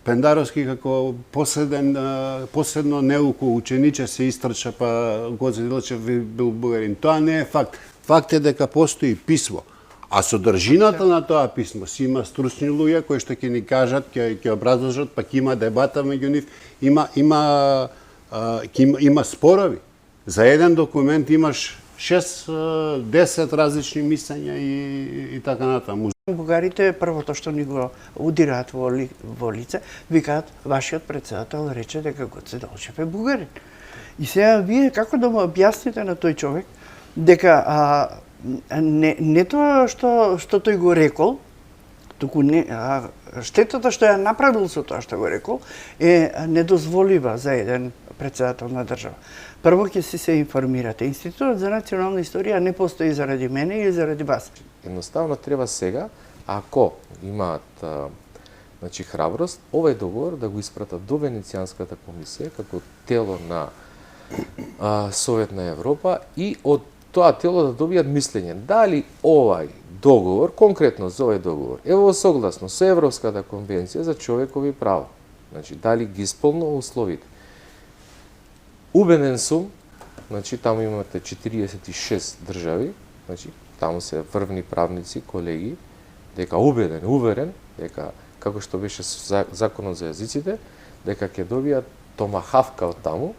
Пендаровски како последно неуко учениче се истрча, па Гоце Делчев бил бугарин. Тоа не е факт. Факт е дека постои писмо. А содржината на тоа писмо си има стручни луѓе кои што ќе ни кажат, ќе образложат, па ќе има дебата меѓу нив, има спорови. За еден документ имаш 6-10 различни мислења и така натаму. Бугарите првото што ни го удираат во лице, викаат вашиот председател рече дека Гоце Делчев е бугарин. И сега вие како да му објасните на тој човек дека не тоа што тој го рекол, туку штетата што ја направил со тоа што го рекол е недозволива за еден председател на држава. Прво ќе се информирате. Институтот за национална историја не постои заради мене или заради вас. Едноставно треба сега, ако имаат храброст, овој договор да го испратат до Венецијанската комисија како тело на Совет на Европа и од тоа тело да добијат мислење дали овај договор, конкретно за овој договор, е во согласно со Европската конвенција за човекови права. Значи, дали ги исполнува условите. Убеден сум, таму имате 46 држави, таму се врвни правници, колеги, дека уверен, дека, како што беше законот за јазиците, дека ќе добијат томахавка од таму,